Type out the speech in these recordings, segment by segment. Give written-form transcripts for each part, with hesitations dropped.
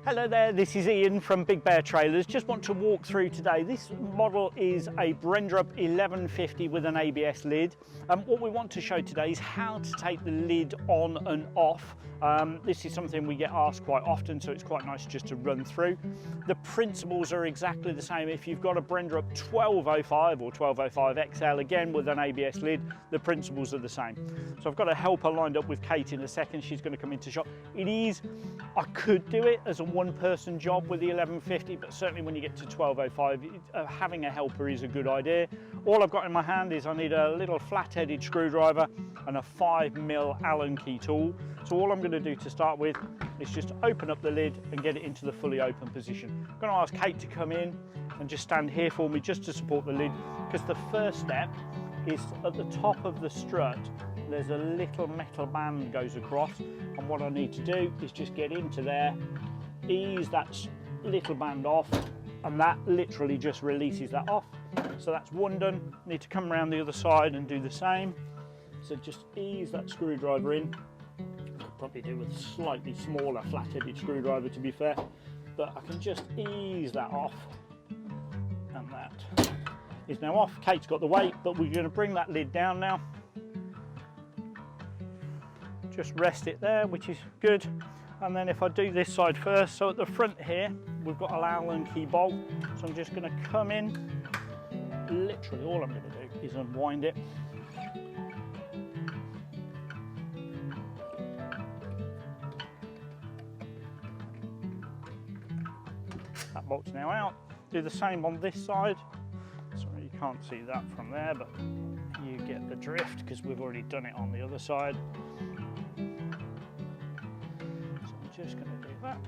Hello there, this is Ian from Big Bear Trailers. Just want to walk through today. This model is a Brenderup 1150 with an ABS lid. What we want to show today is how to take the lid on and off. This is something we get asked quite often, so it's quite nice just to run through. The principles are exactly the same. If you've got a Brenderup 1205 or 1205 XL, again with an ABS lid, the principles are the same. So I've got a helper lined up with Kate in a second. She's going to come into shot. I could do it as a one-person job with the 1150, but certainly when you get to 1205, having a helper is a good idea. All I've got in my hand is I need a little flat-headed screwdriver and a 5mm Allen key tool. So all I'm going to do to start with is just open up the lid and get it into the fully open position. I'm going to ask Kate to come in and just stand here for me just to support the lid, because the first step is at the top of the strut. There's a little metal band goes across, and what I need to do is just get into there, ease that little band off, and that literally just releases that off. So that's one done. Need to come around the other side and do the same. So just ease that screwdriver in. Could probably do with a slightly smaller flat-headed screwdriver, to be fair, but I can just ease that off, and that is now off. Kate's got the weight, but we're going to bring that lid down now. Just rest it there, which is good. And then if I do this side first, so at the front here, we've got an Allen key bolt. So I'm just going to come in. Literally all I'm going to do is unwind it. That bolt's now out. Do the same on this side. Sorry, you can't see that from there, but you get the drift because we've already done it on the other side. Just going to do that.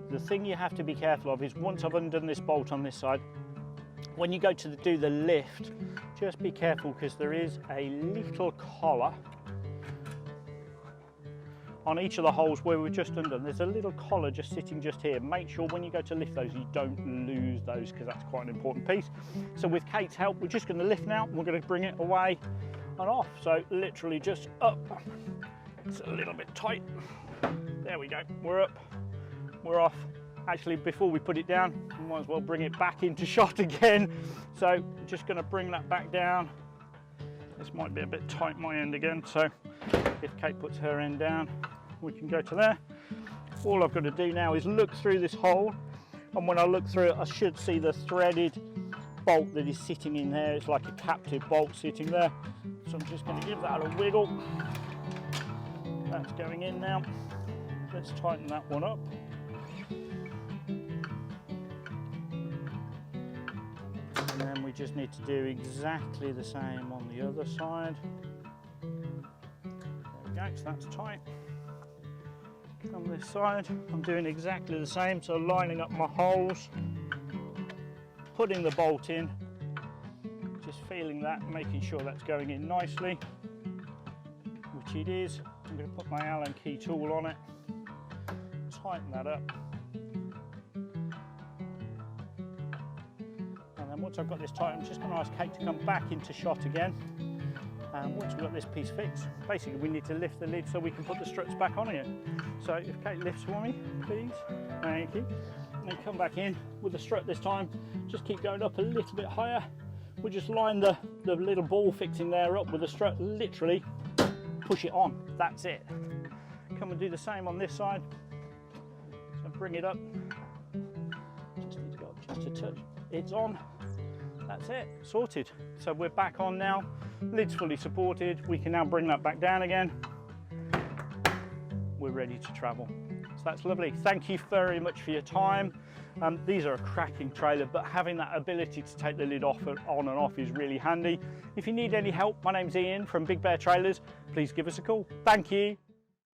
The thing you have to be careful of is once I've undone this bolt on this side, when you go to do the lift, just be careful because there is a little collar on each of the holes where we've just undone. There's a little collar just sitting just here. Make sure when you go to lift those, you don't lose those, because that's quite an important piece. So with Kate's help, we're just going to lift now. We're going to bring it away and off. So literally just up. It's a little bit tight. There we go. We're up. We're off. Actually, before we put it down, we might as well bring it back into shot again. So just going to bring that back down. This might be a bit tight my end again. So if Kate puts her end down, we can go to there. All I've got to do now is look through this hole. And when I look through it, I should see the threaded bolt that is sitting in there. It's like a captive bolt sitting there. So I'm just going to give that a wiggle. That's going in now. Let's tighten that one up. And then we just need to do exactly the same on the other side. There we go, so that's tight. On this side, I'm doing exactly the same, so lining up my holes, putting the bolt in, just feeling that, making sure that's going in nicely, which it is. I'm going to put my Allen key tool on it, tighten that up, and then once I've got this tight, I'm just going to ask Kate to come back into shot again. And once we've got this piece fixed, basically we need to lift the lid so we can put the struts back on again. So if Kate lifts for me, please, thank you. And then come back in with the strut this time, just keep going up a little bit higher. We'll just line the little ball fixing there up with the strut, literally push it on, that's it. Come and do the same on this side. So bring it up, just need to go up just a touch. It's on, that's it, sorted. So we're back on now, lid's fully supported. We can now bring that back down again. We're ready to travel. So that's lovely. Thank you very much for your time. These are a cracking trailer, but having that ability to take the lid off and on and off is really handy. If you need any help, my name's Ian from Big Bear Trailers. Please give us a call. Thank you.